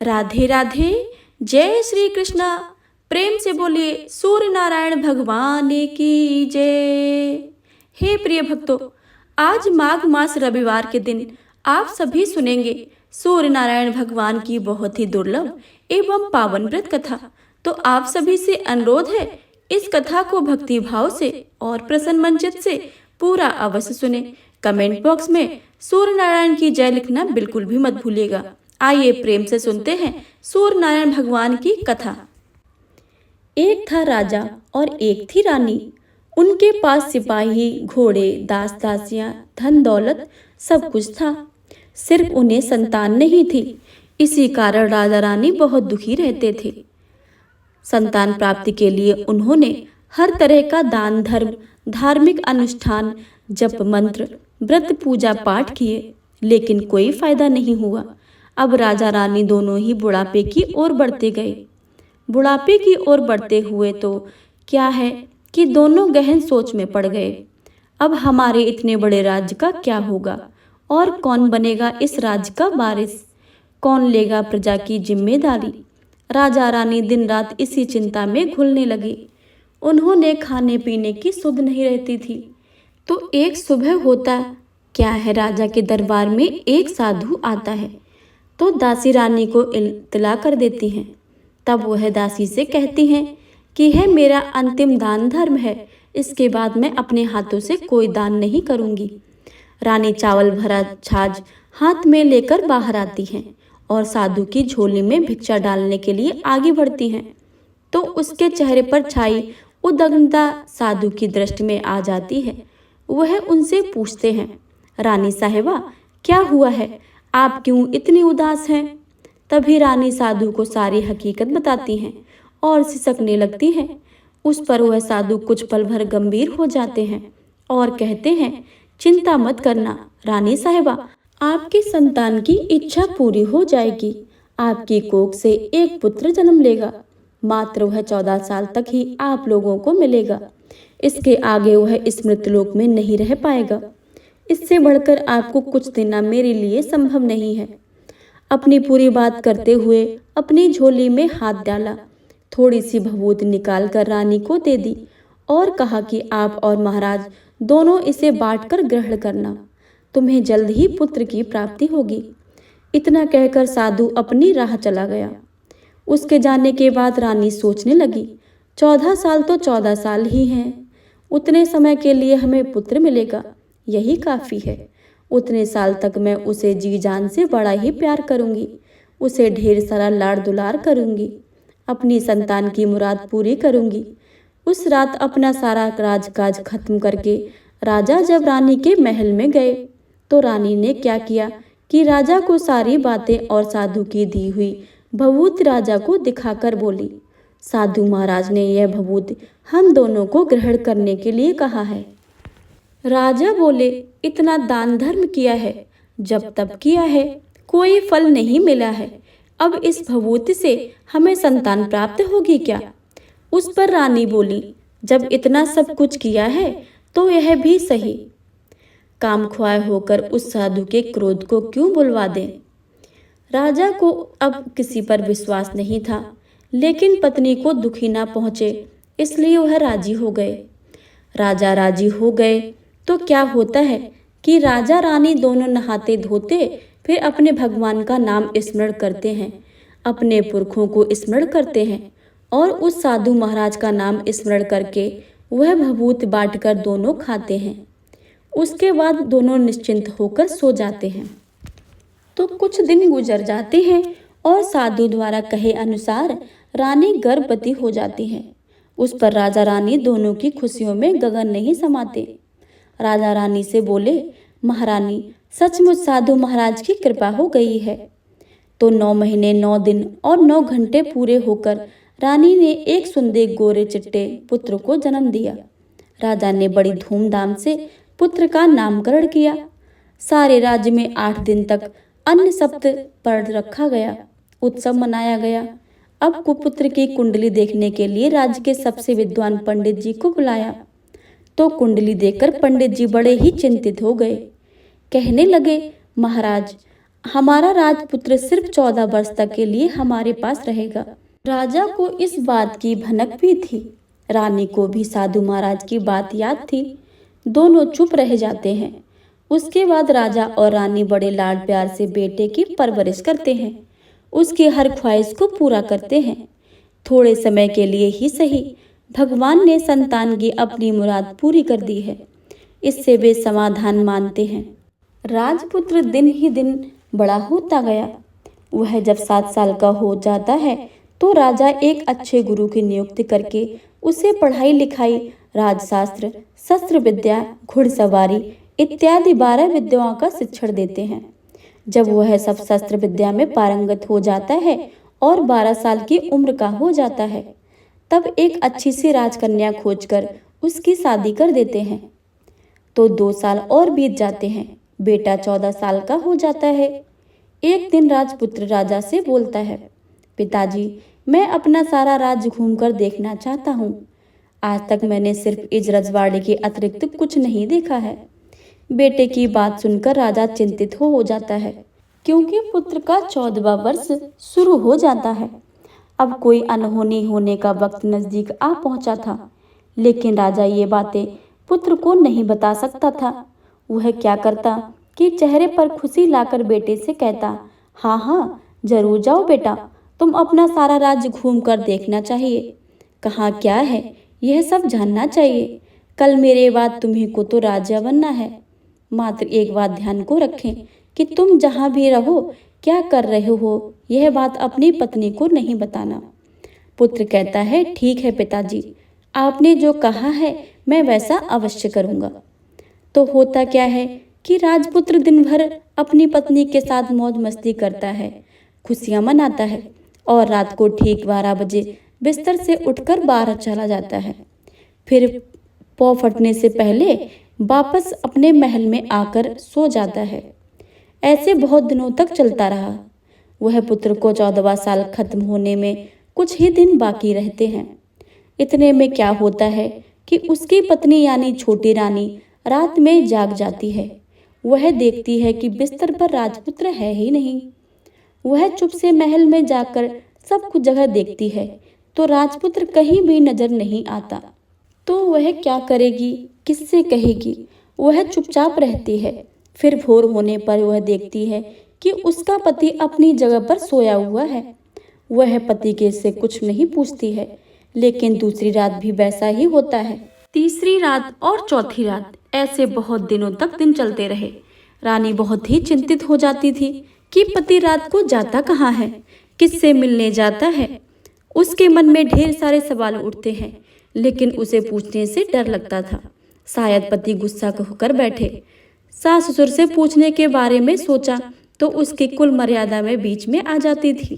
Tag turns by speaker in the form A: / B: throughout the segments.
A: राधे राधे। जय श्री कृष्णा। प्रेम से बोलिए सूर्य नारायण भगवान की जय। हे प्रिय भक्तों, आज माघ मास रविवार के दिन आप सभी सुनेंगे सूर्य नारायण भगवान की बहुत ही दुर्लभ एवं पावन व्रत कथा। तो आप सभी से अनुरोध है, इस कथा को भक्ति भाव से और प्रसन्न मन चित्त से पूरा अवश्य सुने। कमेंट बॉक्स में सूर्य नारायण की जय लिखना बिल्कुल भी मत भूलिएगा। आइए प्रेम से सुनते हैं सूर्य नारायण भगवान की कथा। एक था राजा और एक थी रानी। उनके पास सिपाही, घोड़े, दास दासियां, धन दौलत सब कुछ था। सिर्फ उन्हें संतान नहीं थी। इसी कारण राजा रानी बहुत दुखी रहते थे। संतान प्राप्ति के लिए उन्होंने हर तरह का दान धर्म, धार्मिक अनुष्ठान, जप मंत्र, व्रत पूजा पाठ किए, लेकिन कोई फायदा नहीं हुआ। अब राजा रानी दोनों ही बुढ़ापे की ओर बढ़ते गए। बुढ़ापे की ओर बढ़ते हुए तो क्या है कि दोनों गहन सोच में पड़ गए। अब हमारे इतने बड़े राज्य का क्या होगा और कौन बनेगा इस राज्य का वारिस, कौन लेगा प्रजा की जिम्मेदारी। राजा रानी दिन रात इसी चिंता में घुलने लगे। उन्होंने खाने पीने की सुध नहीं रहती थी। तो एक सुबह होता क्या है, राजा के दरबार में एक साधु आता है तो दासी रानी को इत्तला कर देती हैं। तब वह दासी से कहती हैं कि यह मेरा अंतिम दान धर्म है, इसके बाद मैं अपने हाथों से कोई दान नहीं करूंगी। रानी चावल भरा छाछ हाथ में लेकर बाहर आती हैं और साधु की झोली में भिक्षा डालने के लिए आगे बढ़ती हैं। तो उसके चेहरे पर छाई उद्विग्नता साधु की दृष्टि में आ जाती है। वह उनसे पूछते हैं, रानी साहिबा क्या हुआ है, आप क्यों इतनी उदास हैं। तभी रानी साधु को सारी हकीकत बताती हैं और सिसकने लगती हैं। उस पर वह साधु कुछ पल भर गंभीर हो जाते हैं और कहते हैं, चिंता मत करना रानी साहिबा, आपकी संतान की इच्छा पूरी हो जाएगी। आपकी कोख से एक पुत्र जन्म लेगा। मात्र वह 14 साल तक ही आप लोगों को मिलेगा। इसके आगे वह इस मृतलोक में नहीं रह पाएगा। इससे बढ़कर आपको कुछ देना मेरे लिए संभव नहीं है। अपनी पूरी बात करते हुए अपनी झोली में हाथ डाला, थोड़ी सी भभूत निकाल कर रानी को दे दी और कहा कि आप और महाराज दोनों इसे बांटकर ग्रहण करना, तुम्हें जल्द ही पुत्र की प्राप्ति होगी। इतना कहकर साधु अपनी राह चला गया। उसके जाने के बाद रानी सोचने लगी, 14 साल तो 14 साल ही हैं, उतने समय के लिए हमें पुत्र मिलेगा, यही काफ़ी है। उतने साल तक मैं उसे जी जान से बड़ा ही प्यार करूंगी, उसे ढेर सारा लाड़ दुलार करूंगी, अपनी संतान की मुराद पूरी करूंगी। उस रात अपना सारा राजकाज खत्म करके राजा जब रानी के महल में गए तो रानी ने क्या किया कि राजा को सारी बातें और साधु की दी हुई भभूत राजा को दिखाकर बोली, साधु महाराज ने यह भभूत हम दोनों को ग्रहण करने के लिए कहा है। राजा बोले, इतना दान धर्म किया है, जब तब किया है, कोई फल नहीं मिला है। अब इस भभूति से हमें संतान प्राप्त होगी क्या। उस पर रानी बोली, जब इतना सब कुछ किया है तो यह भी सही। काम ख्वाह होकर उस साधु के क्रोध को क्यों बुलवा दें। राजा को अब किसी पर विश्वास नहीं था, लेकिन पत्नी को दुखी ना पहुंचे इसलिए वह राजी हो गए। राजा राजी हो गए तो क्या होता है कि राजा रानी दोनों नहाते धोते फिर अपने भगवान का नाम स्मरण करते हैं, अपने पुरखों को स्मरण करते हैं और उस साधु महाराज का नाम स्मरण करके वह भभूत बांटकर दोनों खाते हैं। उसके बाद दोनों निश्चिंत होकर सो जाते हैं। तो कुछ दिन गुजर जाते हैं और साधु द्वारा कहे अनुसार रानी गर्भवती हो जाती है। उस पर राजा रानी दोनों की खुशियों में गगन नहीं समाते। राजा रानी से बोले, महारानी सचमुच साधु महाराज की कृपा हो गई है। तो 9 महीने 9 दिन और 9 घंटे पूरे होकर रानी ने एक सुंदर गोरे चिट्टे पुत्र को जन्म दिया। राजा ने बड़ी धूमधाम से पुत्र का नामकरण किया। सारे राज्य में 8 दिन तक अन्न सप्त पर रखा गया, उत्सव मनाया गया। अब कुपुत्र की कुंडली देखने के लिए राज्य के सबसे विद्वान पंडित जी को बुलाया। तो कुंडली देखकर पंडित जी बड़े ही चिंतित हो गए। कहने लगे, महाराज हमारा राजपुत्र सिर्फ 14 वर्ष तक के लिए हमारे पास रहेगा। राजा को इस बात की भनक भी थी। रानी को भी साधु महाराज की बात याद थी। दोनों चुप रह जाते हैं। उसके बाद राजा और रानी बड़े लाड प्यार से बेटे की परवरिश करते हैं। उसकी हर ख्वाहिश को पूरा करते हैं। थोड़े समय के लिए ही सही, भगवान ने संतान की अपनी मुराद पूरी कर दी है। इससे वे समाधान मानते हैं। राजपुत्र दिन ही दिन बड़ा होता गया। वह जब 7 साल का हो जाता है तो राजा एक अच्छे गुरु की नियुक्ति करके उसे पढ़ाई लिखाई, राजशास्त्र, शस्त्र विद्या, घुड़सवारी इत्यादि 12 विद्याओं का शिक्षण देते हैं। जब वह सब शस्त्र विद्या में पारंगत हो जाता है और 12 साल की उम्र का हो जाता है, तब एक अच्छी सी राजकन्या खोजकर उसकी शादी कर देते हैं। तो 2 साल और बीत जाते हैं। बेटा 14 साल का हो जाता है। एक दिन राजपुत्र राजा से बोलता है, पिताजी, मैं अपना सारा राज्य घूमकर देखना चाहता हूँ। आज तक मैंने सिर्फ इस रजवाड़े के अतिरिक्त कुछ नहीं देखा है। बेटे की बात सुनकर राजा चिंतित हो जाता है, क्योंकि पुत्र का 14वां वर्ष शुरू हो जाता है। अब कोई अनहोनी होने का वक्त नजदीक आ पहुंचा था, लेकिन राजा ये बातें पुत्र को नहीं बता सकता था। वह क्या करता कि चेहरे पर खुशी लाकर बेटे से कहता, हाँ हाँ जरूर जाओ बेटा, तुम अपना सारा राज्य घूम कर देखना चाहिए। कहाँ क्या है यह सब जानना चाहिए। कल मेरे बाद तुम्ही को तो राजा बनना है। मात्र एक बात ध्यान को रखें कि तुम जहाँ भी रहो, क्या कर रहे हो, यह बात अपनी पत्नी को नहीं बताना। पुत्र कहता है, ठीक है पिताजी, आपने जो कहा है मैं वैसा अवश्य करूँगा। तो होता क्या है कि राजपुत्र दिन भर अपनी पत्नी के साथ मौज मस्ती करता है, खुशियाँ मनाता है और रात को ठीक 12 बजे बिस्तर से उठकर बाहर चला जाता है। फिर पौ फटने से पहले वापस अपने महल में आकर सो जाता है। ऐसे बहुत दिनों तक चलता रहा। वह पुत्र को 14वां साल खत्म होने में कुछ ही दिन बाकी रहते हैं। इतने में क्या होता है कि उसकी पत्नी यानी छोटी रानी रात में जाग जाती है। वह देखती है कि बिस्तर पर राजपुत्र है ही नहीं। वह चुप से महल में जाकर सब कुछ जगह देखती है, तो राजपुत्र कहीं भी नजर नहीं आता। तो वह क्या करेगी, किससे कहेगी? वह चुपचाप रहती है। फिर भोर होने पर वह देखती है कि उसका पति अपनी जगह पर सोया हुआ है। वह पति के से कुछ नहीं पूछती है, लेकिन दूसरी रात भी वैसा ही होता है। तीसरी रात और चौथी रात, ऐसे बहुत दिनों तक दिन चलते रहे। रानी बहुत ही चिंतित हो जाती थी कि पति रात को जाता कहाँ है, किससे मिलने जाता है। उसके मन में ढेर सारे सवाल उठते हैं, लेकिन उसे पूछने से डर लगता था। शायद पति गुस्सा होकर बैठे। सास ससुर से पूछने के बारे में सोचा तो उसकी कुल मर्यादा में बीच में आ जाती थी।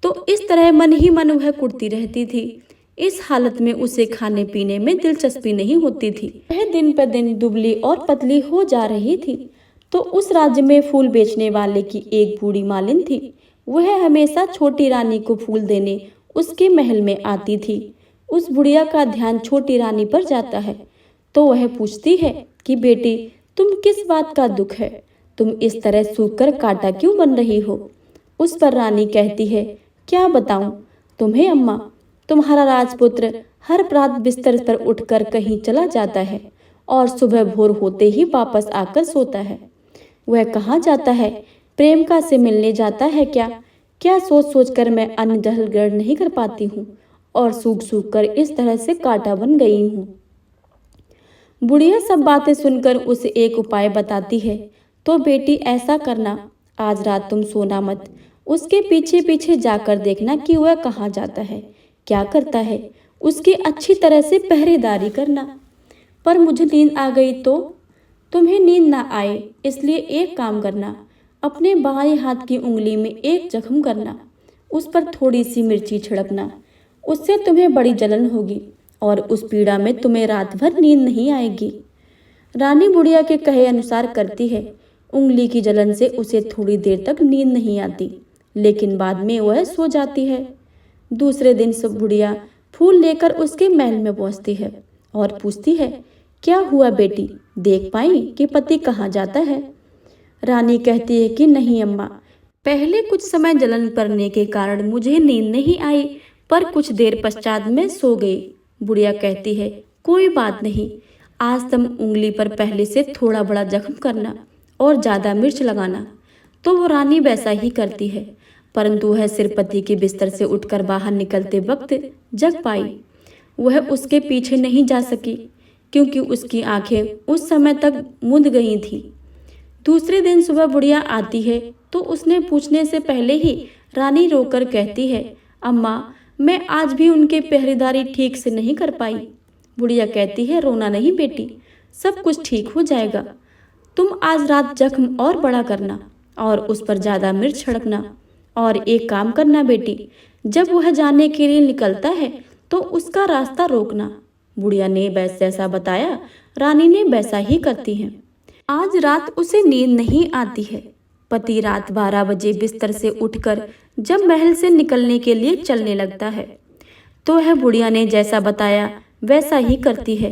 A: तो इस तरह मन ही मन वह कुढ़ती रहती थी। इस हालत में उसे खाने पीने में दिलचस्पी नहीं होती थी। वह दिन पर दिन दुबली और पतली हो जा रही थी। तो उस राज्य में फूल बेचने वाले की एक बूढ़ी मालिन थी। वह हमेशा छोटी रानी को फूल देने उसके महल में आती थी। उस बुढ़िया का ध्यान छोटी रानी पर जाता है, तो वह पूछती है कि बेटी, तुम किस बात का दुख है? तुम इस तरह सूख कर कांटा क्यों बन रही हो? उस पर रानी कहती है, क्या बताऊं तुम्हें अम्मा, तुम्हारा राजपुत्र हर रात बिस्तर पर उठकर कहीं चला जाता है और सुबह भोर होते ही वापस आकर सोता है। वह कहाँ जाता है? प्रेमिका से मिलने जाता है क्या? क्या सोच सोच कर मैं अन्न जल ग्रहण नहीं कर पाती हूँ और सूख सूख कर इस तरह से कांटा बन गई हूँ। बुढ़िया सब बातें सुनकर उसे एक उपाय बताती है। तो बेटी ऐसा करना, आज रात तुम सोना मत, उसके पीछे पीछे जाकर देखना कि वह कहाँ जाता है, क्या करता है, उसकी अच्छी तरह से पहरेदारी करना। पर मुझे नींद आ गई तो? तुम्हें नींद ना आए इसलिए एक काम करना, अपने बाएं हाथ की उंगली में एक जख्म करना, उस पर थोड़ी सी मिर्ची छिड़कना। उससे तुम्हें बड़ी जलन होगी और उस पीड़ा में तुम्हें रात भर नींद नहीं आएगी। रानी बुढ़िया के कहे अनुसार करती है। उंगली की जलन से उसे थोड़ी देर तक नींद नहीं आती, लेकिन बाद में वह सो जाती है। दूसरे दिन सब बुढ़िया फूल लेकर उसके महल में पहुंचती है और पूछती है, क्या हुआ बेटी, देख पाई कि पति कहाँ जाता है? रानी कहती है कि नहीं अम्मा, पहले कुछ समय जलन पड़ने के कारण मुझे नींद नहीं आई, पर कुछ देर पश्चात मैं सो गई। बुढ़िया कहती है कोई बात नहीं, आज तुम उंगली पर पहले से थोड़ा बड़ा जख्म करना और ज्यादा मिर्च लगाना। तो वो रानी वैसा ही करती है, परंतु वह सिर पति के बिस्तर से उठकर बाहर निकलते वक्त जग पाई। वह उसके पीछे नहीं जा सकी क्योंकि उसकी आंखें उस समय तक मूंद गई थी। दूसरे दिन सुबह बुढ़िया आती है तो उसने पूछने से पहले ही रानी रोकर कहती है, अम्मा मैं आज भी उनके पहरेदारी ठीक से नहीं कर पाई। बुढ़िया कहती है रोना नहीं बेटी, सब कुछ ठीक हो जाएगा। तुम आज रात जख्म और बड़ा करना और उस पर ज्यादा मिर्च छिड़कना, और एक काम करना बेटी, जब वह जाने के लिए निकलता है तो उसका रास्ता रोकना। बुढ़िया ने जैसा बताया रानी ने वैसा ही करती है। आज रात उसे नींद नहीं आती है। पति रात 12 बजे बिस्तर से उठकर जब महल से निकलने के लिए चलने लगता है तो वह बुढ़िया ने जैसा बताया वैसा ही करती है।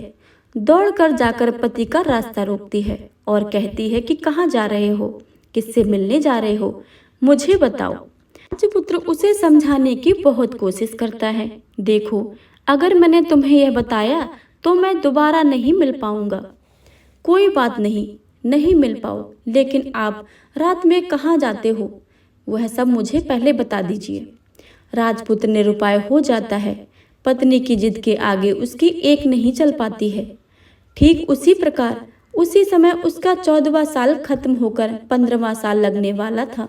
A: दौड़कर जाकर पति का रास्ता रोकती है और कहती है कि कहाँ जा रहे हो, किससे मिलने जा रहे हो, मुझे बताओ। राजपुत्र उसे समझाने की बहुत कोशिश करता है, देखो अगर मैंने तुम्हें यह बताया तो मैं दोबारा नहीं मिल पाऊंगा। कोई बात नहीं, नहीं मिल पाओ, लेकिन आप रात में कहाँ जाते हो वह सब मुझे पहले बता दीजिए। राजपुत्र निरुपाय हो जाता है। पत्नी की जिद के आगे उसकी एक नहीं चल पाती है। ठीक उसी प्रकार उसी समय उसका 14वां साल खत्म होकर 15वां साल लगने वाला था।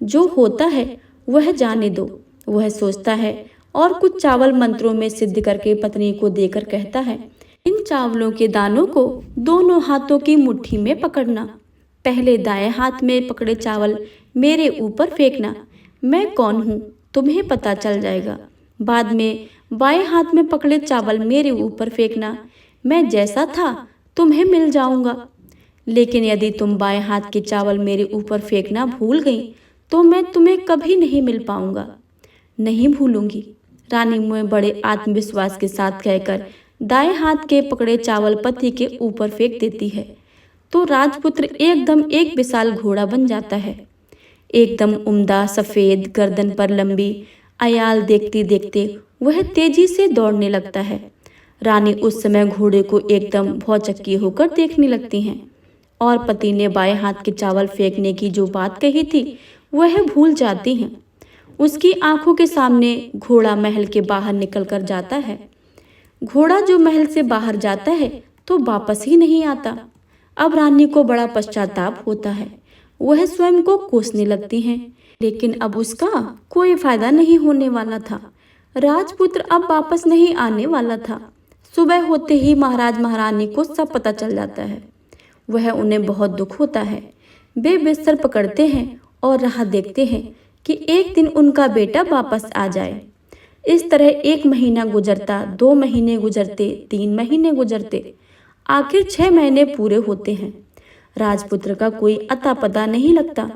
A: जो होता है वह जाने दो, वह सोचता है और कुछ चावल मंत्रों में सिद्ध करके पत्नी को देकर कहता है, इन चावलों के दानों को दोनों हाथों की मुट्ठी में पकड़ना। पहले दाएं हाथ में पकड़े चावल मेरे ऊपर फेंकना, मैं कौन हूँ तुम्हें पता चल जाएगा। बाद में बाएं हाथ में पकड़े चावल मेरे ऊपर फेंकना, मैं जैसा था तुम्हें मिल जाऊंगा। लेकिन यदि तुम बाएं हाथ के चावल मेरे ऊपर फेंकना भूल गई तो मैं तुम्हें कभी नहीं मिल पाऊंगा। नहीं भूलूंगी, रानी मुझे बड़े आत्मविश्वास के साथ कहकर दाएं हाथ के पकड़े चावल पति के ऊपर फेंक देती है तो राजपुत्र एकदम एक विशाल घोड़ा बन जाता है। एकदम उम्दा सफेद गर्दन पर लंबी अयाल देखते देखते वह तेजी से दौड़ने लगता है। रानी उस समय घोड़े को एकदम भौचक्की होकर देखने लगती हैं और पति ने बाएं हाथ के चावल फेंकने की जो बात कही थी वह भूल जाती हैं। उसकी आंखों के सामने घोड़ा महल के बाहर निकल कर जाता है। घोड़ा जो महल से बाहर जाता है तो वापस ही नहीं आता। अब रानी को बड़ा पश्चाताप होता है। वह स्वयं को कोसने लगती हैं, लेकिन अब उसका कोई फायदा नहीं होने वाला था। राजपुत्र अब वापस नहीं आने वाला था। सुबह होते ही महाराज महारानी को सब पता चल जाता है। वह उन्हें बहुत दुख होता है। वे बिस्तर पकड़ते हैं और राह देखते हैं कि एक दिन उनका बेटा वापस आ जाए। इस तरह 1 महीना गुजरता, 2 महीने गुजरते, 3 महीने गुजरते, आखिर 6 महीने पूरे होते हैं। राजपुत्र का कोई अता पता नहीं लगता।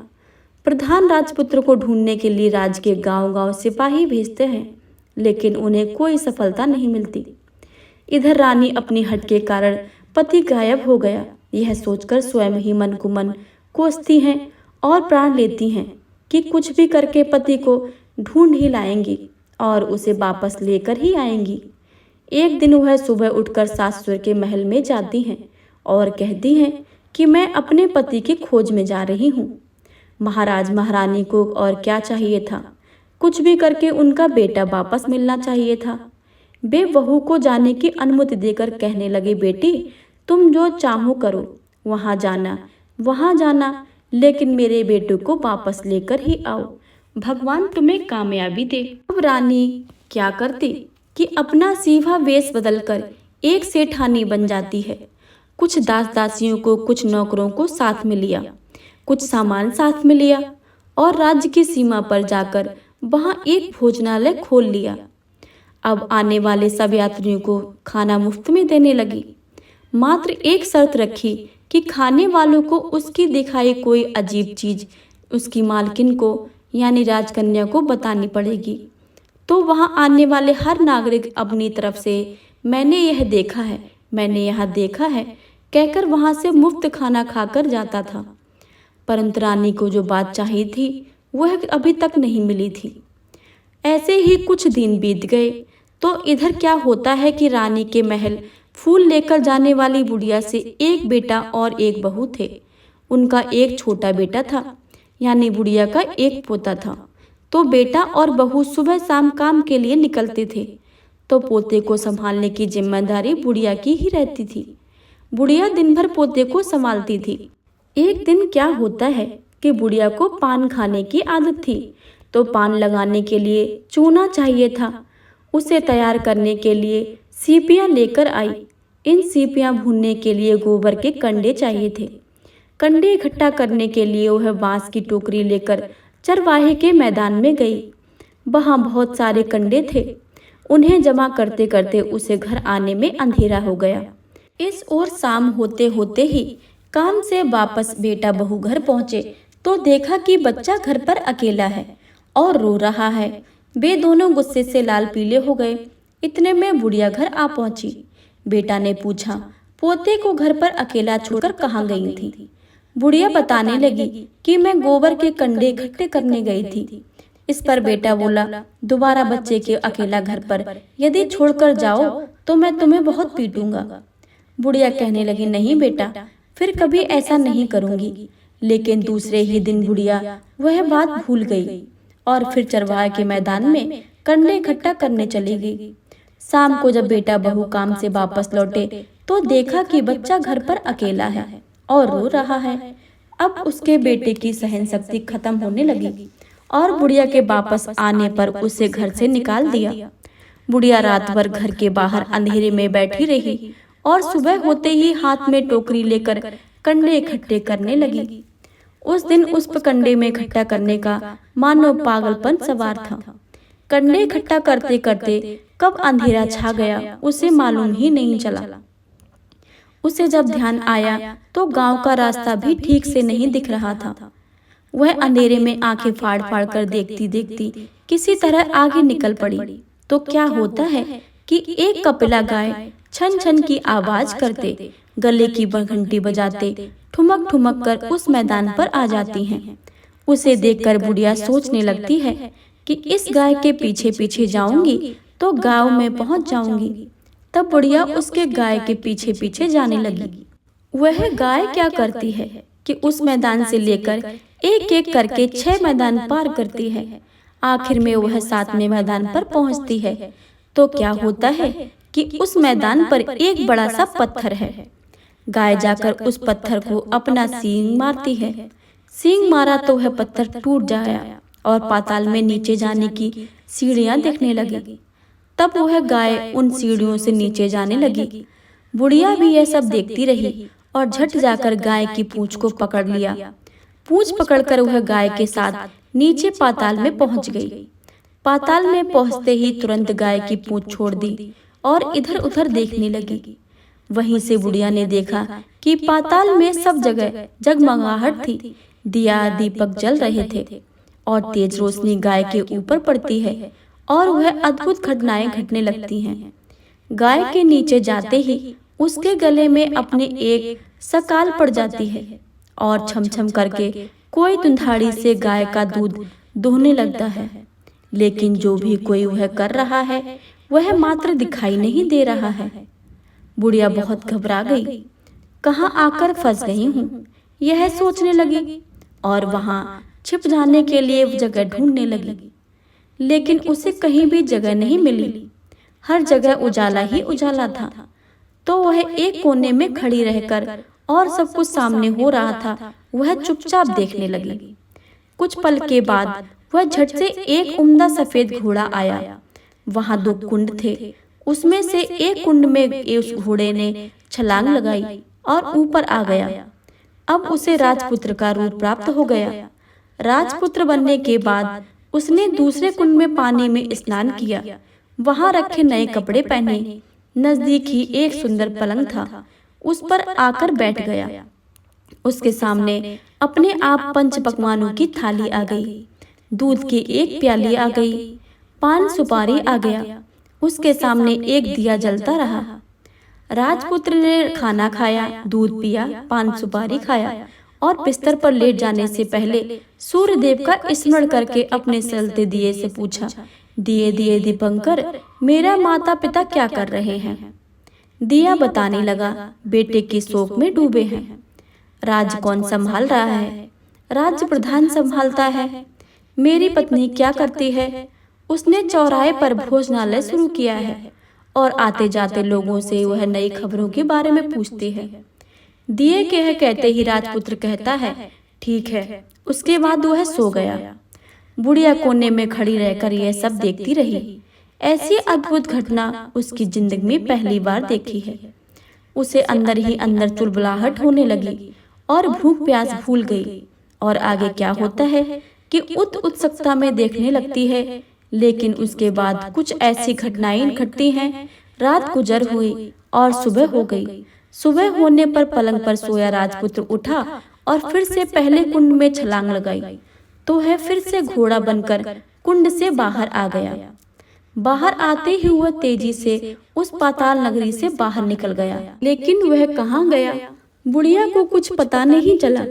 A: प्रधान राजपुत्र को ढूंढने के लिए राज्य के गांव-गांव सिपाही भेजते हैं, लेकिन उन्हें कोई सफलता नहीं मिलती। इधर रानी अपनी हट के कारण पति गायब हो गया यह सोचकर स्वयं ही मन को मन कोसती हैं और प्राण लेती हैं कि कुछ भी करके पति को ढूंढ ही लाएंगी और उसे वापस लेकर ही आएंगी। एक दिन वह सुबह उठकर सासुर के महल में जाती हैं और कहती हैं कि मैं अपने पति की खोज में जा रही हूँ। महाराज महारानी को और क्या चाहिए था, कुछ भी करके उनका बेटा वापस मिलना चाहिए था। वे बहू को जाने की अनुमति देकर कहने लगे, बेटी तुम जो चाहो करो, वहाँ जाना, लेकिन मेरे बेटे को वापस लेकर ही आओ, भगवान तुम्हें कामयाबी दे। अब रानी क्या करती कि अपना सीधा वेश बदलकर एक सेठानी बन जाती है। कुछ दास दासियों को, कुछ नौकरों को साथ में लिया, कुछ सामान साथ में लिया और राज्य की सीमा पर जाकर वहां एक भोजनालय खोल लिया। अब आने वाले सब यात्रियों को खाना मुफ्त में देने लगी। मात्र एक शर्त रखी कि खाने वालों को उसकी दिखाई कोई अजीब चीज उसकी मालकिन को यानी राजकन्या को बतानी पड़ेगी। तो वहां आने वाले हर नागरिक अपनी तरफ से मैंने यह देखा है कहकर वहां से मुफ्त खाना खाकर जाता था। परंतु रानी को जो बात चाहिए थी वह अभी तक नहीं मिली थी। ऐसे ही कुछ दिन बीत गए तो इधर क्या होता है कि रानी के महल फूल लेकर जाने वाली बुढ़िया से एक बेटा और एक बहू थे। उनका एक छोटा बेटा था, यानी बुढ़िया का एक पोता था। तो बेटा और बहू सुबह शाम काम के लिए निकलते थे, तो पोते को संभालने की जिम्मेदारी बुढ़िया की ही रहती थी। बुढ़िया दिन भर पोते को संभालती थी। एक दिन क्या होता है कि बुढ़िया को पान खाने की आदत थी, तो पान लगाने के लिए चूना चाहिए था। उसे तैयार करने के लिए सीपियाँ लेकर आई। इन सीपियाँ भूनने के लिए गोबर के कंडे चाहिए थे। कंडे इकट्ठा करने के लिए वह बांस की टोकरी लेकर चरवाहे के मैदान में गई। वहाँ बहुत सारे कंडे थे। उन्हें जमा करते करते उसे घर आने में अंधेरा हो गया। इस ओर शाम होते होते ही काम से वापस बेटा बहू घर पहुँचे तो देखा कि बच्चा घर पर अकेला है और रो रहा है। वे दोनों गुस्से से लाल पीले हो गए। इतने में बुढ़िया घर आ पहुंची। बेटा ने पूछा, पोते को घर पर अकेला छोड़कर कहाँ गई थी? बुढ़िया बताने लगी कि मैं गोबर के कंडे इकट्ठे करने गई थी। इस पर बेटा बोला, दोबारा बच्चे के अकेला घर पर यदि छोड़कर जाओ तो मैं तुम्हें बहुत पीटूंगा। बुढ़िया कहने लगी, नहीं बेटा, फिर कभी ऐसा नहीं करूंगी। लेकिन दूसरे ही दिन बुढ़िया वह बात भूल गई और फिर चरवाहे के मैदान में कंडे इकट्ठा करने चली गई। शाम को जब बेटा बहू काम से वापस लौटे तो देखा कि बच्चा घर पर अकेला है और रो रहा है। अब उसके बेटे की सहन शक्ति खत्म होने लगी और बुढ़िया के वापस आने पर उसे घर से निकाल दिया। बुढ़िया रात भर घर के बाहर अंधेरे में बैठी रही और सुबह होते ही हाथ में टोकरी लेकर कंडे इकट्ठे करने लगी। उस दिन उस कंडे में इकट्ठा करने का मानो पागलपन सवार था। कंडे इकट्ठा करते करते कब अंधेरा छा गया उसे मालूम ही नहीं चला। उसे जब ध्यान आया तो गांव का रास्ता भी ठीक से नहीं दिख रहा था। वह अंधेरे में आंखें फाड़ फाड़ कर देखती देखती किसी तरह आगे निकल पड़ी। तो क्या होता है कि एक कपिला गाय छन छन की आवाज करते, गले की घंटी बजाते ठुमक ठुमक कर उस मैदान पर आ जाती हैं। उसे देखकर बुढ़िया सोचने लगती है कि इस गाय के पीछे पीछे जाऊंगी तो गांव में पहुंच जाऊंगी। तब बुढ़िया उसके गाय के पीछे पीछे जाने लगी। वह गाय क्या करती है कि उस मैदान से लेकर एक एक करके 6 मैदान पार करती है। आखिर में वह 7वें मैदान पर पहुंचती है। तो क्या होता है कि उस मैदान पर एक बड़ा सा पत्थर है। गाय जाकर उस पत्थर को अपना सींग मारती है। सींग मारा तो वह पत्थर टूट जाया और पाताल में नीचे जाने की सीढ़ियां दिखने लगी। तब वह गाय उन सीढ़ियों से नीचे जाने लगी। बुढ़िया भी यह सब देखती रही और झट जाकर गाय की पूंछ को पकड़ लिया। पूंछ पकड़कर वह गाय के साथ नीचे पाताल में पहुंच गई। पाताल में पहुंचते ही तुरंत गाय की पूंछ छोड़ दी और इधर उधर देखने लगी। वहीं से बुढ़िया ने देखा कि पाताल में सब जगह जगमगाहट थी। दिया दीपक जल रहे थे और तेज रोशनी गाय के ऊपर पड़ती है और वह अद्भुत घटनाएं घटने लगती हैं। गाय के नीचे जाते ही उसके गले में अपने एक सकाल पड़ जाती है और छमछम करके कोई दुधाड़ी से गाय का दूध दोहने लगता है। लेकिन जो भी कोई वह कर रहा है वह मात्र दिखाई नहीं दे रहा है। बुढ़िया बहुत घबरा गई। कहाँ आकर फंस गई हूँ, यह सोचने लगी और वहां छिप जाने के लिए जगह ढूंढने लगी। लेकिन उसे कहीं भी जगह नहीं मिली। हर जगह उजाला ही उजाला था। तो वह एक कोने में खड़ी रहकर और सब कुछ सामने हो रहा था वह चुपचाप देखने लगी। कुछ पल के बाद वह झट से एक उम्दा सफेद घोड़ा आया। वहां 2 कुंड थे। उसमें से एक कुंड में उस घोड़े ने छलांग लगाई और ऊपर आ गया। अब उसे राजपुत्र का रूप प्राप्त हो गया। राजपुत्र बनने के बाद उसने दूसरे कुंड में पानी में स्नान किया। वहां रखे नए कपड़े पहने। नजदीक ही एक सुंदर पलंग था, उस पर आकर बैठ गया। उसके सामने अपने आप 5 पकवानों की थाली आ गई। दूध की एक प्याली आ गई। पान सुपारी आ गया। उसके सामने एक दिया जलता रहा। राजपुत्र ने खाना खाया, दूध पिया, पान सुपारी खाया और बिस्तर पर लेट जाने से पहले सूर्यदेव का स्मरण करके अपने सलते दिए से पूछा, दिए दिए दीपंकर, मेरा माता पिता क्या कर रहे हैं? दिया बताने लगा, बेटे की शोक में डूबे हैं। राज्य कौन संभाल रहा है? राज्य प्रधान संभालता है। मेरी पत्नी क्या करती है? उसने चौराहे पर भोजनालय शुरू किया है और आते जाते लोगों से वह नई खबरों के बारे में पूछती है। दिए के है कहते ही राजपुत्र कहता है, ठीक है। उसके बाद वह सो गया। बुढ़िया कोने में खड़ी रहकर यह सब देखती रही। ऐसी अद्भुत घटना उसकी जिंदगी में पहली बार देखी है। उसे अंदर ही अंदर चुलबुलाहट होने लगी और भूख प्यास भूल गई। और आगे क्या होता है कि उत्सुकता में देखने लगती है। लेकिन उसके बाद कुछ ऐसी घटनाएं घटती हैं। रात गुजर हुई और सुबह हो गई। सुबह होने पर पलंग पर सोया राजपुत्र उठा और फिर से पहले कुंड में छलांग लगाई तो वह फिर से घोड़ा बनकर कुंड से बाहर आ गया। बाहर आते ही वह तेजी से उस पाताल नगरी से बाहर निकल गया। लेकिन वह कहाँ गया, बुढ़िया को कुछ पता नहीं चला।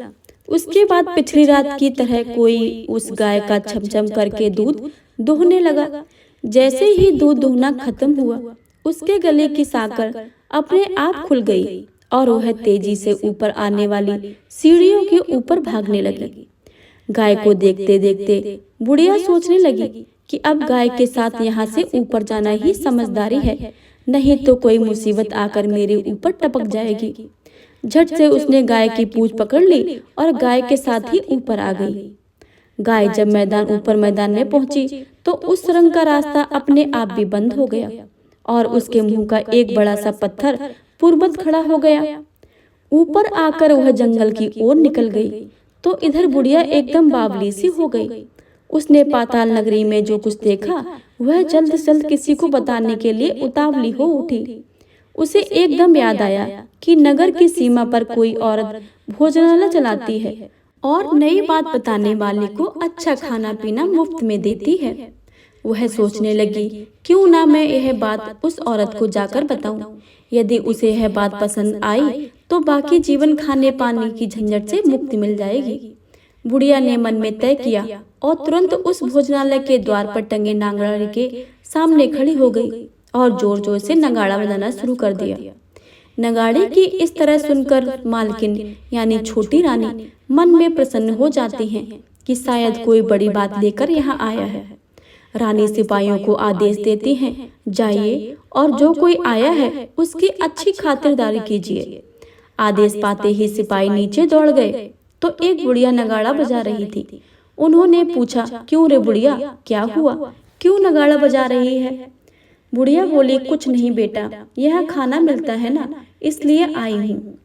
A: उसके बाद पिछली रात की तरह कोई उस गाय का छमछम करके दूध दूहने लगा। जैसे ही दूध दूहना खत्म हुआ, उसके गले की साकर अपने आप खुल गई और वह तेजी से ऊपर आने वाली सीढ़ियों के ऊपर भागने लगी। गाय को देखते देखते बुढ़िया सोचने लगी कि अब गाय के साथ यहाँ से ऊपर जाना ही समझदारी है, नहीं तो कोई मुसीबत आकर मेरे ऊपर टपक जाएगी। झट से उसने गाय की पूंछ पकड़ ली और गाय के साथ ही ऊपर आ गई। गाय जब मैदान में पहुंची तो उस सुरंग का रास्ता अपने आप भी बंद हो गया और उसके मुंह का एक बड़ा सा पत्थर पूर्ववत खड़ा हो गया। ऊपर आकर वह जंगल की ओर निकल गई तो इधर बुढ़िया एकदम बावली सी हो गई। उसने पाताल नगरी में जो कुछ देखा वह जल्द से जल्द किसी को बताने के लिए उतावली हो उठी। उसे एकदम याद आया कि नगर की सीमा पर कोई औरत भोजनालय चलाती है और नई बात बताने वाले को अच्छा खाना पीना मुफ्त में देती है। वह सोचने लगी, क्यों ना मैं यह बात उस औरत को जाकर बताऊं। यदि उसे यह बात पसंद आई तो बाकी जीवन खाने पाने की झंझट से मुक्ति मिल जाएगी। बुढ़िया ने मन में तय किया और तुरंत उस भोजनालय के द्वार पर टंगे नांगरारे के सामने खड़ी हो गई और जोर जोर से नगाड़ा बजाना शुरू कर दिया। नगाड़े की इस तरह सुनकर मालकिन यानी छोटी रानी मन में प्रसन्न हो जाती हैं कि शायद कोई बड़ी बात लेकर यहाँ आया है। रानी सिपाहियों को आदेश देती हैं, जाइए और जो कोई आया है उसकी अच्छी खातिरदारी कीजिए। आदेश पाते ही सिपाही नीचे दौड़ गए तो एक बुढ़िया नगाड़ा बजा रही थी। उन्होंने पूछा, क्यों रे बुढ़िया, क्या हुआ, क्यों नगाड़ा बजा रही है? बुढ़िया बोली, कुछ नहीं बेटा, यह खाना मिलता है ना, इसलिए आई हूँ।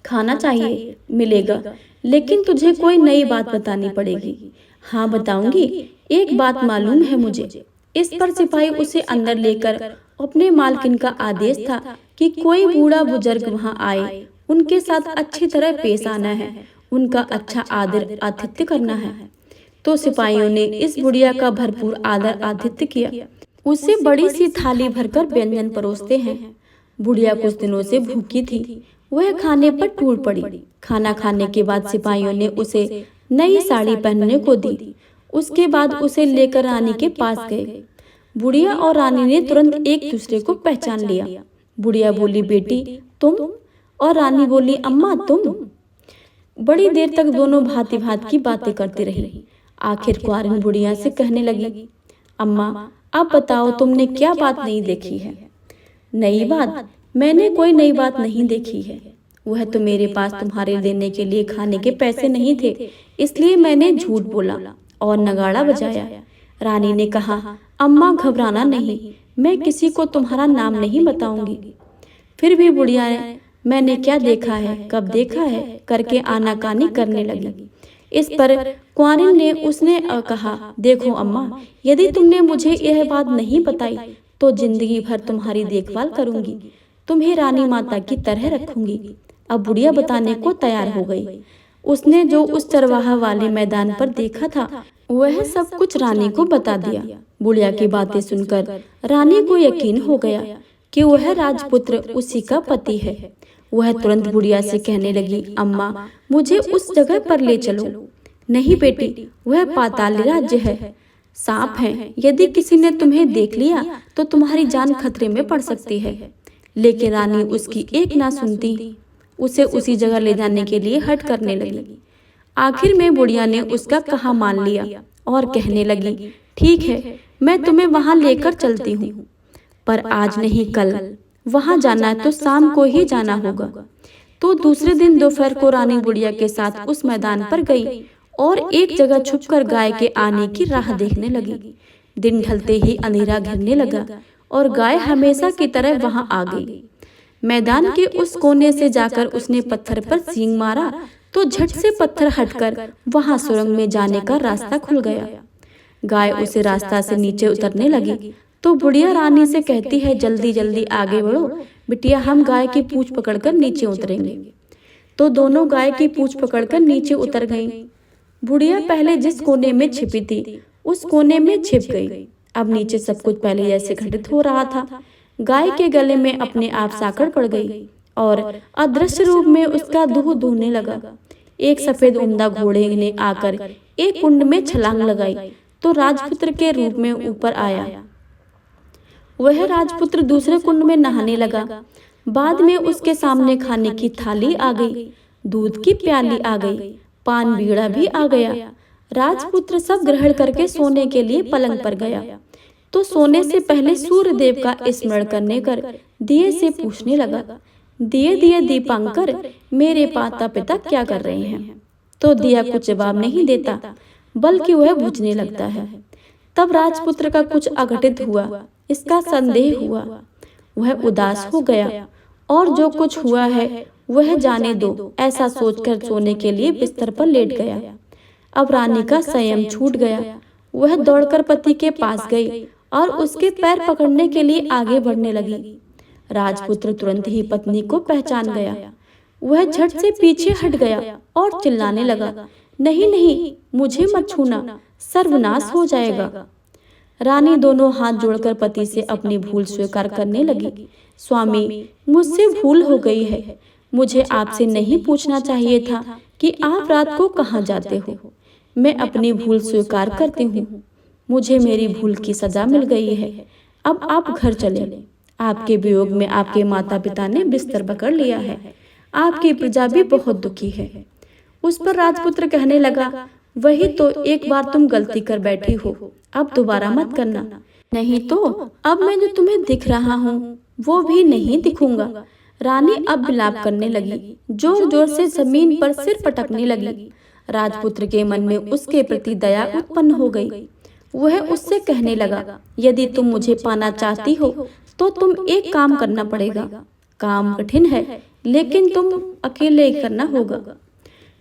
A: खाना चाहिए, मिलेगा, लेकिन तुझे कोई नई बात बतानी पड़ेगी। हाँ बताऊंगी, एक बात मालूम है मुझे। इस पर सिपाही उसे अंदर लेकर अपने मालकिन का आदेश था कि कोई बूढ़ा बुजुर्ग वहाँ आए, उनके साथ अच्छी तरह पेश आना है, उनका अच्छा आदर आतिथ्य करना है। तो सिपाहियों ने इस बुढ़िया का भरपूर आदर आतिथ्य किया। उसे बड़ी सी थाली भरकर व्यंजन परोसते हैं। बुढ़िया कुछ दिनों से भूखी थी, वह खाने पर टूट पड़ी। खाना खाने के बाद सिपाहियों ने उसे नई साड़ी पहनने को दी। उसके बाद उसे लेकर रानी के पास गए। बुढ़िया और रानी ने तुरंत एक दूसरे को पहचान लिया। बुढ़िया बोली, बेटी तुम? और रानी बोली, अम्मा तुम? बड़ी देर तक दोनों भांति भांति की बातें करती रही। आखिर कुंवारिन बुढ़िया से कहने लगी, अम्मा अब बताओ, तुमने क्या बात नहीं देखी है? नई बात? मैंने कोई नई बात नहीं देखी है। वह तो मेरे पास तुम्हारे देने के लिए खाने के पैसे नहीं थे, इसलिए मैंने झूठ बोला और नगाड़ा बजाया। रानी ने कहा, अम्मा घबराना नहीं, मैं किसी को तुम्हारा नाम नहीं बताऊंगी। फिर भी बुढ़िया ने मैंने क्या देखा है, कब देखा है करके आनाकानी करने लगी। इस पर कुंवारिन ने उसने कहा, देखो अम्मा, यदि तुमने मुझे यह बात नहीं बताई तो जिंदगी भर तुम्हारी देखभाल करूंगी, तुम्हें रानी माता की तरह रखूंगी। अब बुढ़िया बताने को तैयार हो गई। उसने जो उस चरवाहा वाले मैदान पर देखा था वह सब कुछ रानी को बता दिया। बुढ़िया की बातें सुनकर रानी को यकीन हो गया कि वह राजपुत्र उसी का पति है। वह तुरंत बुढ़िया से कहने लगी, अम्मा मुझे उस जगह पर ले चलो। नहीं बेटी, वह पाताल राज्य है, सांप है, यदि किसी ने तुम्हें देख लिया तो तुम्हारी जान खतरे में पड़ सकती है। लेकिन रानी उसकी एक ना सुनती, उसे उसी जगह ले जाने के लिए हट करने लगी। आखिर में बुढ़िया ने उसका कहा मान लिया और कहने लगी, ठीक है, मैं तुम्हें वहां लेकर चलती हूँ, पर आज नहीं कल। वहां जाना है तो शाम को ही जाना होगा। तो दूसरे दिन दोपहर को रानी बुढ़िया के साथ उस मैदान पर गई और एक जगह छुपकर गाय के आने की राह देखने लगी। दिन ढलते ही अंधेरा घिरने लगा और गाय हमेशा की तरह वहां आ गई। मैदान के उस कोने से जाकर उसने पत्थर पर सींग मारा तो झट से पत्थर हटकर वहां सुरंग में जाने का रास्ता खुल गया। गाय उसे रास्ता से नीचे उतरने लगी तो बुढ़िया रानी से कहती है, जल्दी जल्दी आगे बढ़ो बिटिया, हम गाय की पूंछ पकड़कर नीचे उतरेंगे। तो दोनों गाय की पूंछ पकड़कर नीचे उतर गईं। बुढ़िया पहले जिस कोने में छिपी थी उस कोने में छिप गई। अब नीचे सब कुछ पहले जैसे घटित हो रहा था। गाय के गले में अपने आप साकड़ पड़ गई और अदृश्य रूप में उसका दूध दूहने लगा। एक सफेद उम्दा घोड़े ने आकर एक कुंड में छलांग लगाई तो राजपुत्र के रूप में ऊपर आया। वह राजपुत्र दूसरे कुंड में नहाने लगा। बाद में उसके सामने खाने की थाली आ गई, दूध की प्याली आ गई, पान बीड़ा भी आ गया। राजपुत्र सब ग्रहण करके सोने के लिए पलंग पर गया तो सोने से पहले सूर्य देव का स्मरण करने कर दिए से पूछने लगा, दिए दिए दीपांकर, मेरे माता पिता क्या कर रहे हैं? तो दिया कुछ जवाब नहीं देता, बल्कि वह बुझने लगता है। तब राजपुत्र का कुछ अघटित हुआ, इसका संदेह हुआ। वह उदास हो गया और जो कुछ हुआ है वह जाने दो, ऐसा सोचकर सोने के लिए बिस्तर पर लेट गया। अब रानी का संयम छूट गया। वह दौड़कर पति के पास गई और उसके पैर पकड़ने के लिए आगे बढ़ने लगी। राजपुत्र तुरंत ही पत्नी को पहचान गया। वह झट से पीछे हट गया और चिल्लाने लगा, नहीं नहीं, मुझे मत छूना, सर्वनाश हो जाएगा। रानी दोनों हाथ जोड़कर पति से अपनी भूल स्वीकार करने लगी। स्वामी, मुझसे भूल हो गई है। मुझे आपसे नहीं पूछना चाहिए था कि आप रात को कहाँ जाते हो। मैं अपनी भूल स्वीकार करती हूँ। मुझे मेरी भूल की सजा मिल गई है। अब आप घर चलें। आपके वियोग में आपके माता पिता ने बिस्तर पकड़ लिया है। आपकी प्रजा भी बहुत दुखी है। उस पर राजपुत्र कहने लगा, वही तो, एक बार तुम गलती कर बैठी हो, अब दोबारा मत करना, नहीं तो अब मैं जो तुम्हें दिख रहा हूँ वो भी नहीं दिखूंगा। रानी अब विलाप करने लगी, जोर जोर से जमीन पर सिर पटकने लगी। राजपुत्र के मन में उसके प्रति दया उत्पन्न हो गई। वह उससे कहने लगा, यदि तुम मुझे पाना चाहती हो तो तुम एक काम करना पड़ेगा। काम कठिन है लेकिन तुम अकेले ही करना होगा।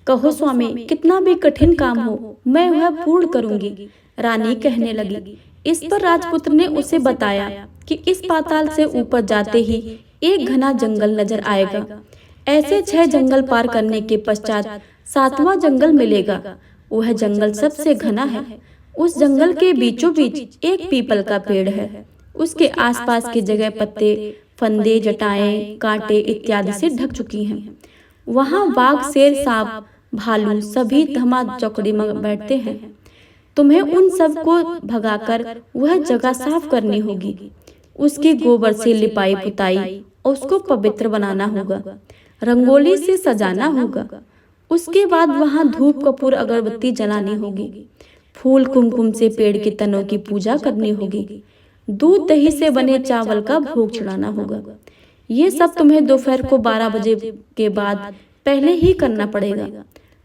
A: कहो स्वामी, कितना भी कठिन काम हो मैं वह पूर्ण करूंगी। रानी कहने लगी। इस पर राजपुत्र ने उसे बताया कि इस पाताल से ऊपर जाते ही एक घना जंगल नजर आएगा। ऐसे 6 जंगल पार करने के पश्चात 7वां जंगल मिलेगा। वह जंगल सबसे घना है। उस जंगल के बीचों बीच एक पीपल का पेड़ है। उसके आसपास की जगह पत्ते, फंदे, जटाएं, कांटे इत्यादि से ढक चुकी हैं। वहां बाघ, शेर, सांप, भालू सभी धमा चौकड़ी में बैठते हैं। तुम्हें उन सब को भगाकर वह जगह साफ करनी होगी। उसके गोबर से लिपाई पुताई और उसको पवित्र बनाना होगा। रंगोली से सजाना होगा। उसके बाद वहां धूप कपूर अगरबत्ती जलानी होगी। फूल कुमकुम से पेड़ के तनों की पूजा करनी होगी। दूध दही से बने चावल का भोग चढ़ाना होगा। ये सब तुम्हें दोपहर को 12 बजे के बाद पहले ही करना पड़ेगा।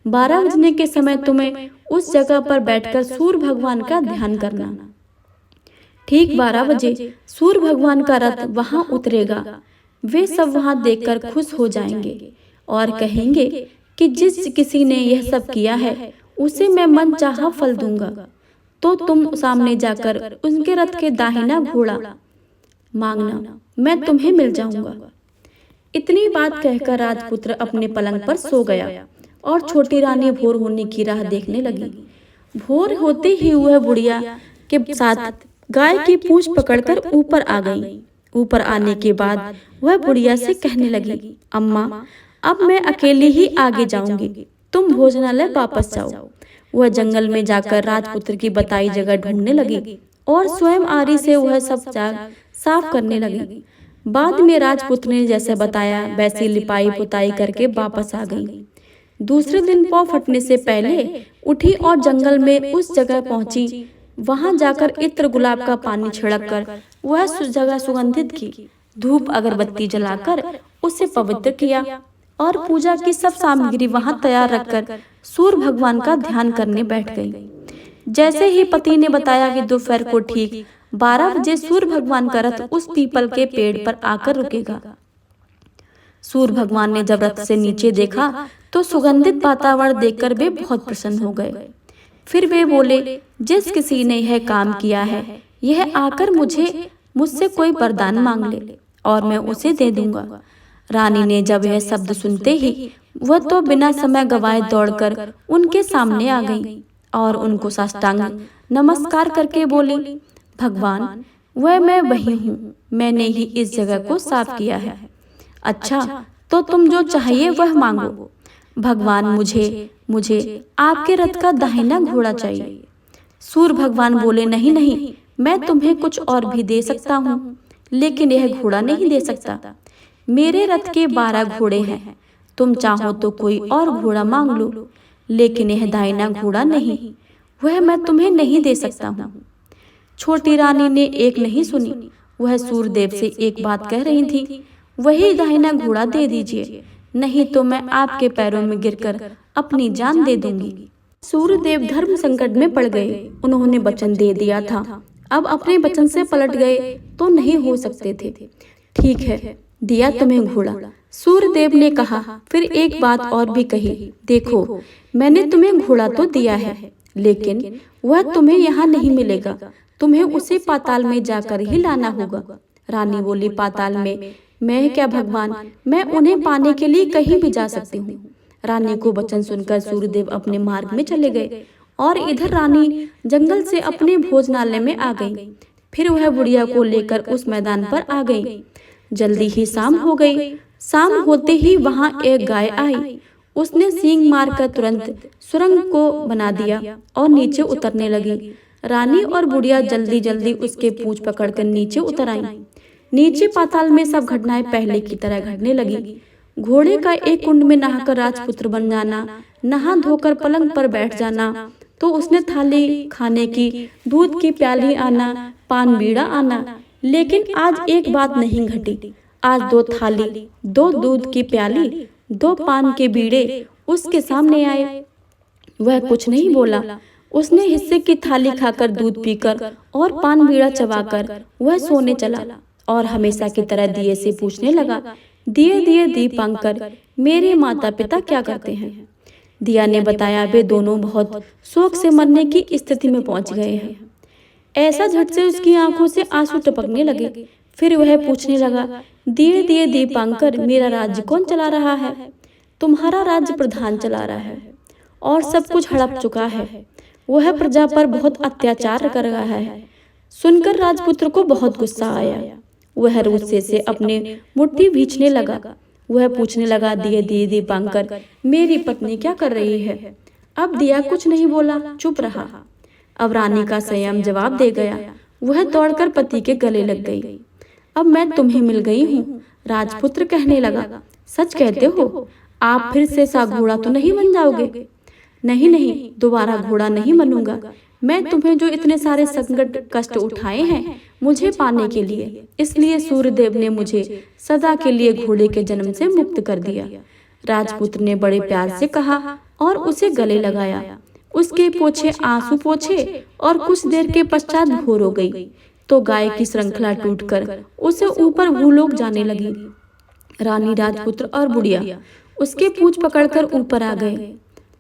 A: 12 बजने के समय तुम्हें उस जगह पर बैठकर सूर्य भगवान का ध्यान करना। ठीक 12 बजे सूर्य भगवान का रथ वहां उतरेगा। वे सब वहां देखकर खुश हो जाएंगे और कहेंगे कि जिस किसी ने यह सब किया है उसे मैं मन चाहा फल दूंगा। तो तुम सामने जाकर उनके रथ के दाहिना घोड़ा मांगना, मैं तुम्हें मिल जाऊंगा। इतनी बात कहकर राजपुत्र अपने पलंग पर सो गया और छोटी रानी भोर होने की राह देखने लगी। भोर होते ही वह बुढ़िया के साथ गाय की पूंछ पकड़कर ऊपर आ गई ऊपर आने के बाद वह बुढ़िया से कहने लगी, अम्मा अब मैं अकेली ही आगे जाऊंगी, तुम भोजनालय वापस जाओ। वह जंगल में जाकर राजपुत्र की बताई जगह ढूंढने लगी और स्वयं आरी से वह सब जगह साफ करने लगी। बाद में राजपुत्र ने जैसे बताया वैसी लिपाई पुताई करके वापस आ गई। दूसरे दिन पौ फटने से पहले उठी और जंगल में उस जगह पहुंची। वहां जाकर इत्र गुलाब का पानी छिड़क कर वह जगह सुगंधित की, धूप अगरबत्ती जलाकर उसे पवित्र किया और पूजा की सब सामग्री वहां तैयार रखकर सूर्य भगवान का ध्यान करने बैठ गई। जैसे ही पति ने बताया कि दोपहर को ठीक 12 बजे सूर्य भगवान का रथ उस पीपल के पेड़ पर आकर रुकेगा। सूर्य भगवान ने जब रथ से नीचे देखा तो सुगंधित वातावरण देखकर वे बहुत प्रसन्न हो गए। फिर वे बोले, जिस किसी ने यह काम किया है यह आकर मुझसे कोई वरदान मांग ले और मैं उसे दे दूंगा। रानी ने जब यह शब्द सुनते ही वह तो बिना समय गवाए दौड़कर उनके सामने आ गई और उनको साष्टांग नमस्कार करके बोली, भगवान वह मैं वही हूँ, मैंने ही इस जगह को साफ किया है। अच्छा तो तुम जो चाहिए वह मांगो। भगवान मुझे आपके रथ का दाहिना घोड़ा चाहिए। सूर्य भगवान बोले, नहीं नहीं, मैं तुम्हें कुछ और भी दे सकता हूँ, लेकिन यह घोड़ा नहीं दे सकता। मेरे रथ के 12 घोड़े हैं, तुम चाहो तो कोई और घोड़ा मांग लो, लेकिन यह दाहिना घोड़ा नहीं, वह मैं तुम्हें नहीं दे सकता हूँ। छोटी रानी ने एक नहीं सुनी, वह सूर्यदेव से एक बात कह रही थी, वही दाहिना घोड़ा दे दीजिए, नहीं तो मैं आपके पैरों में गिरकर अपनी जान दे दूंगी। सूर्यदेव धर्म संकट में पड़ गए। उन्होंने वचन दे दिया था, अब अपने वचन से पलट गए तो नहीं हो सकते थे। ठीक है, दिया तुम्हें घोड़ा, सूर्यदेव ने कहा। फिर एक बात और भी कही, देखो मैंने तुम्हें घोड़ा तो दिया है, लेकिन वह तुम्हें यहाँ नहीं मिलेगा, तुम्हें उसे पाताल में जाकर ही लाना होगा। रानी बोली, पाताल में? मैं क्या भगवान, मैं उन्हें पाने के लिए कहीं भी जा सकती हूँ। रानी को वचन सुनकर सूर्यदेव अपने मार्ग में चले गए और इधर रानी जंगल से अपने भोजनालय में आ गई। फिर वह बुढ़िया को लेकर उस मैदान पर आ गई। जल्दी ही शाम हो गई। शाम होते ही वहां एक गाय आई। उसने सींग मारकर तुरंत सुरंग को बना दिया और नीचे उतरने लगी। रानी और बुढ़िया जल्दी जल्दी उसके पूंछ पकड़कर नीचे उतर आई। नीचे पाताल में सब घटनाएं पहले की तरह घटने लगी। घोड़े का एक कुंड में नहाकर राजपुत्र बन जाना, नहा धोकर पलंग पर बैठ जाना, तो उसने थाली खाने की, दूध की प्याली आना, पान बीड़ा आना। लेकिन आज एक बात नहीं घटी। आज 2 थाली, 2 दूध की प्याली, 2 पान के बीड़े उसके सामने आए। वह कुछ नहीं बोला। उसने हिस्से की थाली खाकर, दूध पीकर और पान बीड़ा चबाकर वह सोने चला और हमेशा की तरह दिए से पूछने लगा, दिए दीपांकर, मेरे माता पिता क्या करते हैं? दिया ने बताया, वे दोनों बहुत शोक से मरने की स्थिति में पहुंच गए हैं। ऐसा झट से उसकी आंखों से आंसू टपकने लगे। फिर वह पूछने लगा, दिए दीपांकर, मेरा राज्य कौन चला रहा है? तुम्हारा राज्य प्रधान चला रहा है और सब कुछ हड़प चुका है। वह प्रजा पर बहुत अत्याचार कर रहा है। सुनकर राजपुत्र को बहुत गुस्सा आया। वह गुस्से से अपने मुट्ठी भींचने लगा। वह पूछने लगा, दिए दीपांकर, मेरी पत्नी क्या कर रही है? अब दिया कुछ नहीं बोला, चुप रहा। अब रानी का संयम जवाब दे गया। वह दौड़कर पति के गले लग गई। अब मैं तुम्हें मिल गई हूँ, राजपुत्र कहने लगा। सच कहते हो? आप फिर से सा घोड़ा तो नहीं बन जाओगे? नहीं, दोबारा घोड़ा नहीं बनूंगा। मैं तुम्हें जो इतने सारे संकट कष्ट उठाए हैं मुझे पाने के लिए, इसलिए सूर्यदेव ने मुझे सदा के लिए घोड़े के जन्म से मुक्त कर दिया। राजपुत्र ने बड़े प्यार से कहा और उसे गले लगाया। उसके पोछे आंसू पोछे और कुछ देर के पश्चात भोर हो गई तो गाय की श्रृंखला टूटकर उसे ऊपर भूलोक जाने लगी। रानी, राजपुत्र और बुढ़िया उसके पूंछ पकड़कर ऊपर आ गए।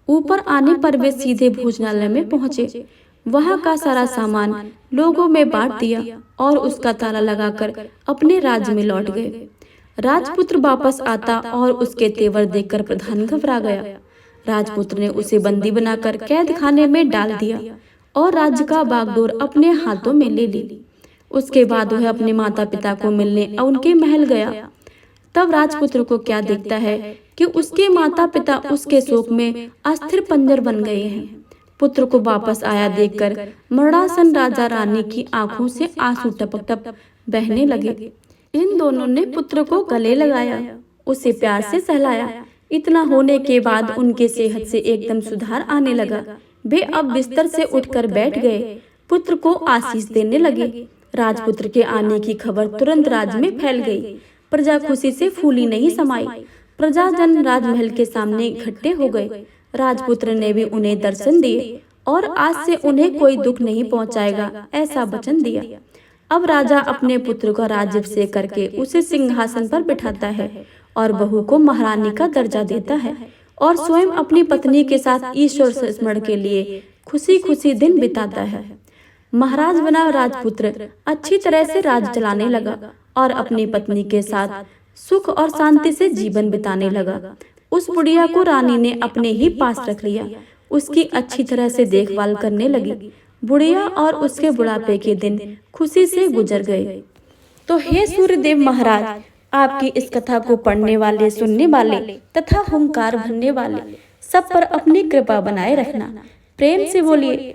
A: ऊपर आने पर वे सीधे भोजनालय में पहुंचे। वहां का सारा सामान लोगों में बांट दिया और उसका ताला लगाकर अपने राज्य में लौट गए। राजपुत्र वापस आता और उसके तेवर देखकर प्रधान घबरा गया। राजपुत्र ने उसे बंदी बनाकर कैद खाने में डाल दिया और राज्य का बागडोर अपने हाथों में ले ली। उसके बाद वह अपने माता पिता को मिलने और उनके महल गया। तब राजपुत्र को क्या दिखता है कि उसके माता पिता उसके शोक में अस्थिर पंजर बन गए हैं। पुत्र को वापस आया देखकर मरणासन राजा रानी की आंखों से आंसू टपक टपक बहने लगे। इन दोनों ने पुत्र को गले लगाया, उसे प्यार से सहलाया। इतना होने के बाद उनके सेहत से एकदम सुधार आने लगा। वे अब बिस्तर से उठकर बैठ गए, पुत्र को आशीष देने लगे। राजपुत्र के आने की खबर तुरंत राज्य में फैल गई। प्रजा खुशी से फूली नहीं समाई। प्रजाजन राजमहल के सामने इकट्ठे हो गए। राजपुत्र ने भी उन्हें दर्शन दिए और आज से उन्हें कोई दुख नहीं पहुंचाएगा, ऐसा वचन दिया। अब राजा अपने पुत्र का राज्याभिषेक करके उसे सिंहासन पर बिठाता है और बहू को महारानी का दर्जा देता है और स्वयं अपनी पत्नी के साथ ईश्वर स्मरण के लिए खुशी खुशी दिन बिताता है। महाराज बना राजपुत्र अच्छी तरह से राज चलाने लगा और अपनी पत्नी के साथ सुख और शांति से जीवन बिताने लगा। उस बुढ़िया को रानी ने अपने ही पास रख लिया, उसकी अच्छी तरह से देखभाल करने लगी। बुढ़िया और उसके बुढ़ापे के दिन खुशी से गुजर गए। तो हे सूर्यदेव महाराज, आपकी इस कथा को पढ़ने वाले, सुनने वाले तथा हुंकार भरने वाले सब पर अपनी कृपा बनाए रखना। प्रेम से बोलिए